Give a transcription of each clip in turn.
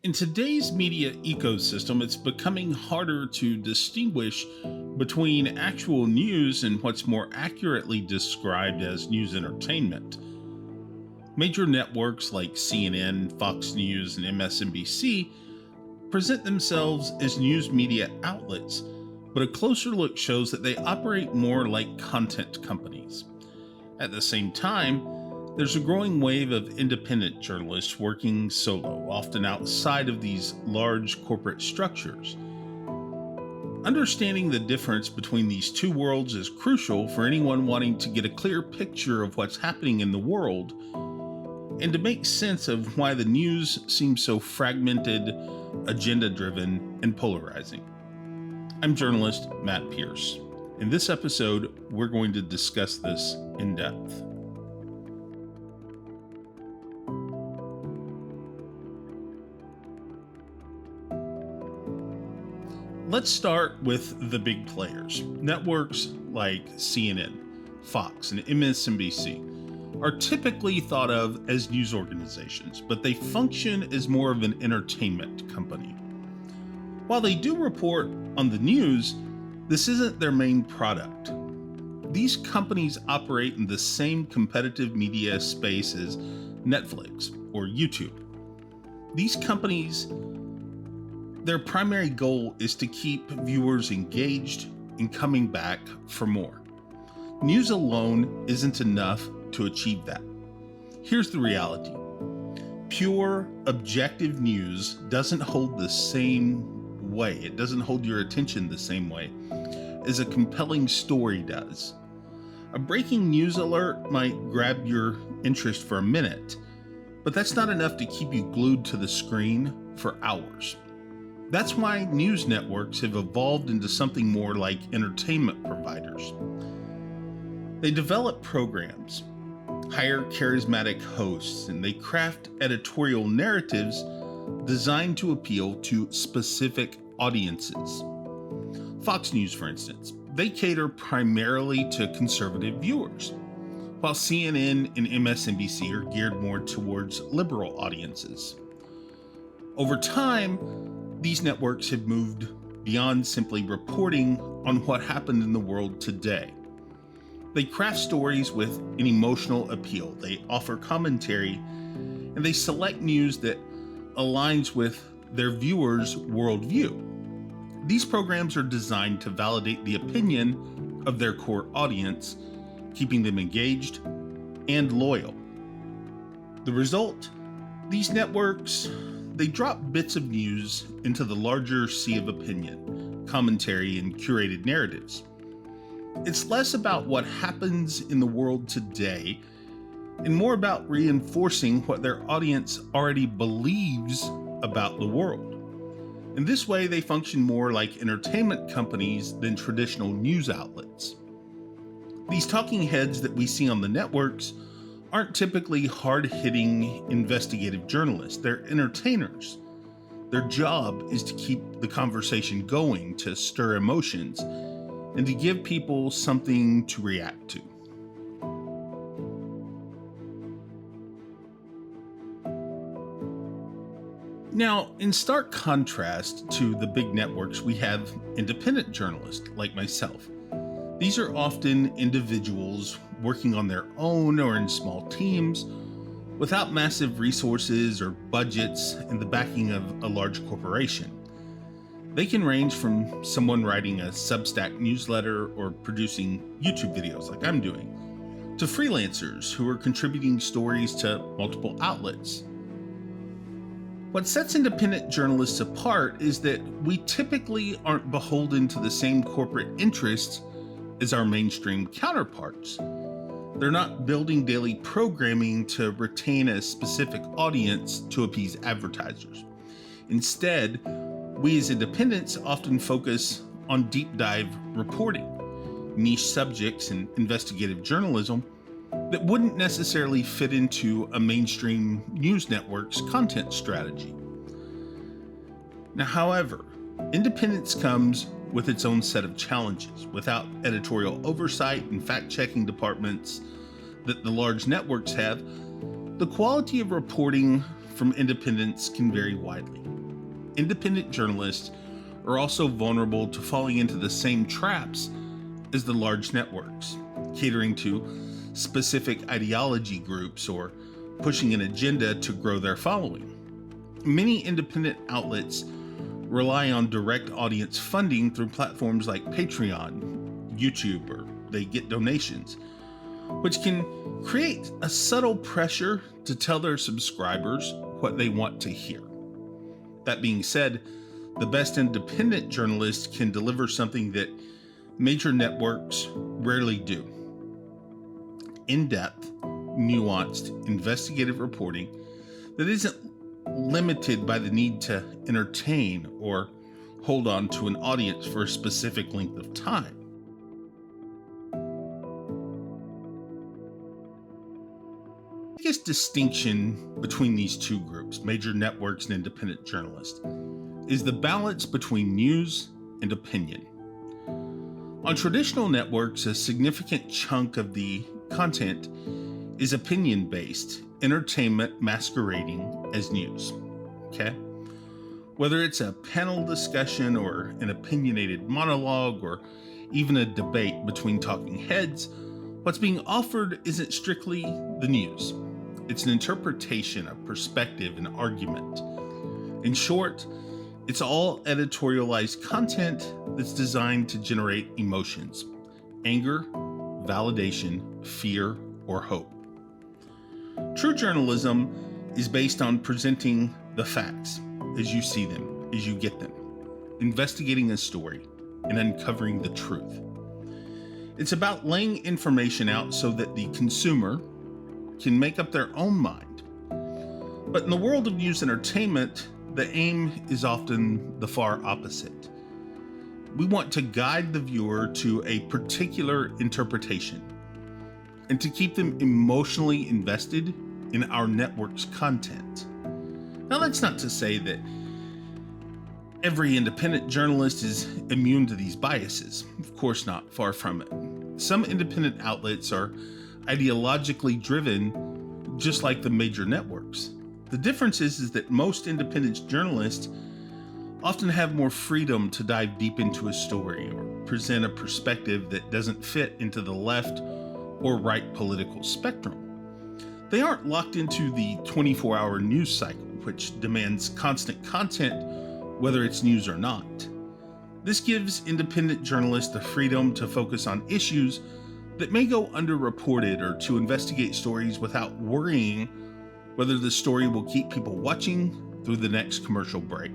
In today's media ecosystem, it's becoming harder to distinguish between actual news and what's more accurately described as news entertainment. Major networks like CNN, Fox News, and MSNBC present themselves as news media outlets, but a closer look shows that they operate more like content companies. At the same time, there's a growing wave of independent journalists working solo, often outside of these large corporate structures. Understanding the difference between these two worlds is crucial for anyone wanting to get a clear picture of what's happening in the world and to make sense of why the news seems so fragmented, agenda-driven, and polarizing. I'm journalist Matt Pierce. In this episode, we're going to discuss this in depth. Let's start with the big players. Networks like CNN, Fox, and MSNBC are typically thought of as news organizations, but they function as more of an entertainment company. While they do report on the news, this isn't their main product. These companies operate in the same competitive media space as Netflix or YouTube. These companies, their primary goal is to keep viewers engaged and coming back for more. News alone isn't enough to achieve that. Here's the reality. Pure, objective news doesn't hold the same way. It doesn't hold your attention the same way as a compelling story does. A breaking news alert might grab your interest for a minute, but that's not enough to keep you glued to the screen for hours. That's why news networks have evolved into something more like entertainment providers. They develop programs, hire charismatic hosts, and they craft editorial narratives designed to appeal to specific audiences. Fox News, for instance, they cater primarily to conservative viewers, while CNN and MSNBC are geared more towards liberal audiences. Over time, these networks have moved beyond simply reporting on what happened in the world today. They craft stories with an emotional appeal, they offer commentary, and they select news that aligns with their viewers' worldview. These programs are designed to validate the opinion of their core audience, keeping them engaged and loyal. The result? These networks, they drop bits of news into the larger sea of opinion, commentary, and curated narratives. It's less about what happens in the world today and more about reinforcing what their audience already believes about the world. In this way, they function more like entertainment companies than traditional news outlets. These talking heads that we see on the networks aren't typically hard-hitting investigative journalists. They're entertainers. Their job is to keep the conversation going, to stir emotions, and to give people something to react to. Now, in stark contrast to the big networks, we have independent journalists like myself. These are often individuals working on their own or in small teams without massive resources or budgets and the backing of a large corporation. They can range from someone writing a Substack newsletter or producing YouTube videos like I'm doing, to freelancers who are contributing stories to multiple outlets. What sets independent journalists apart is that we typically aren't beholden to the same corporate interests as our mainstream counterparts. They're not building daily programming to retain a specific audience to appease advertisers. Instead, we as independents often focus on deep dive reporting, niche subjects, and investigative journalism that wouldn't necessarily fit into a mainstream news network's content strategy. Now, however, independence comes with its own set of challenges. Without editorial oversight and fact-checking departments that the large networks have, the quality of reporting from independents can vary widely. independent journalists are also vulnerable to falling into the same traps as the large networks, catering to specific ideology groups or pushing an agenda to grow their following. Many independent outlets rely on direct audience funding through platforms like Patreon, YouTube, or they get donations, which can create a subtle pressure to tell their subscribers what they want to hear. That being said, the best independent journalists can deliver something that major networks rarely do: in-depth, nuanced, investigative reporting that isn't limited by the need to entertain or hold on to an audience for a specific length of time. The biggest distinction between these two groups, major networks and independent journalists, is the balance between news and opinion. On traditional networks, a significant chunk of the content is opinion-based, entertainment masquerading as news. Okay? Whether it's a panel discussion or an opinionated monologue or even a debate between talking heads, what's being offered isn't strictly the news. It's an interpretation, a perspective, an argument. In short, it's all editorialized content that's designed to generate emotions: anger, validation, fear, or hope. True journalism is based on presenting the facts as you see them, as you get them, investigating a story, and uncovering the truth. It's about laying information out so that the consumer can make up their own mind. But in the world of news entertainment, the aim is often the far opposite. We want to guide the viewer to a particular interpretation and to keep them emotionally invested in our network's content. Now, that's not to say that every independent journalist is immune to these biases. Of course not, far from it. Some independent outlets are ideologically driven, just like the major networks. The difference is that most independent journalists often have more freedom to dive deep into a story or present a perspective that doesn't fit into the left or right political spectrum. They aren't locked into the 24-hour news cycle, which demands constant content, whether it's news or not. This gives independent journalists the freedom to focus on issues that may go underreported or to investigate stories without worrying whether the story will keep people watching through the next commercial break.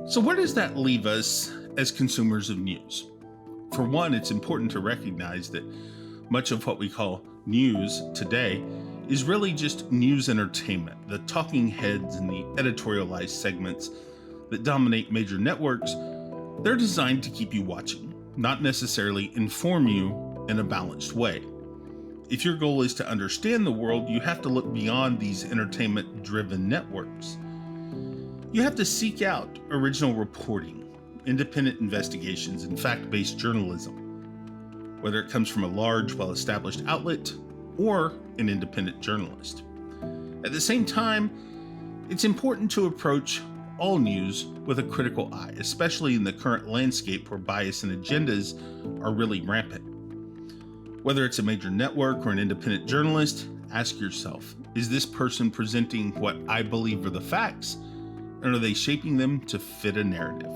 So where does that leave us as consumers of news? For one, it's important to recognize that much of what we call news today is really just news entertainment. The talking heads and the editorialized segments that dominate major networks, they're designed to keep you watching, not necessarily inform you in a balanced way. If your goal is to understand the world, you have to look beyond these entertainment-driven networks. You have to seek out original reporting, independent investigations, and fact-based journalism, whether it comes from a large, well-established outlet or an independent journalist. At the same time, it's important to approach all news with a critical eye, especially in the current landscape where bias and agendas are really rampant. Whether it's a major network or an independent journalist, ask yourself, is this person presenting what I believe are the facts, and are they shaping them to fit a narrative?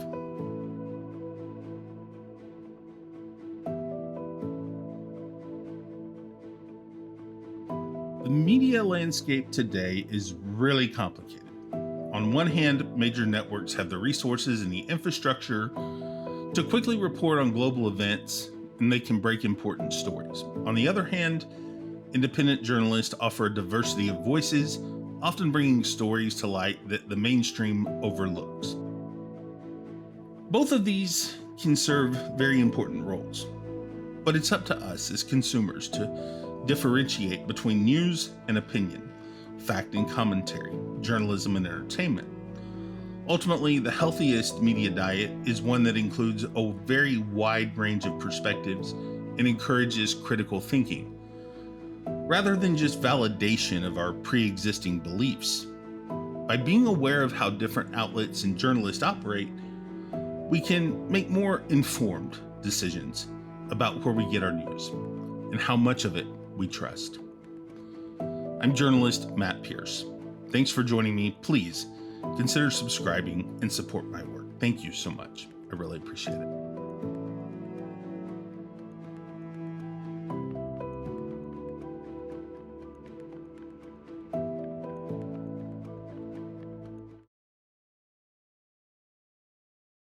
The media landscape today is really complicated. On one hand, major networks have the resources and the infrastructure to quickly report on global events, and they can break important stories. On the other hand, independent journalists offer a diversity of voices, often bringing stories to light that the mainstream overlooks. Both of these can serve very important roles, but it's up to us as consumers to differentiate between news and opinion, fact and commentary, journalism and entertainment. Ultimately, the healthiest media diet is one that includes a very wide range of perspectives and encourages critical thinking, rather than just validation of our pre-existing beliefs. By being aware of how different outlets and journalists operate, we can make more informed decisions about where we get our news and how much of it we trust. I'm journalist Matt Pierce. Thanks for joining me. Please consider subscribing and support my work. Thank you so much. I really appreciate it.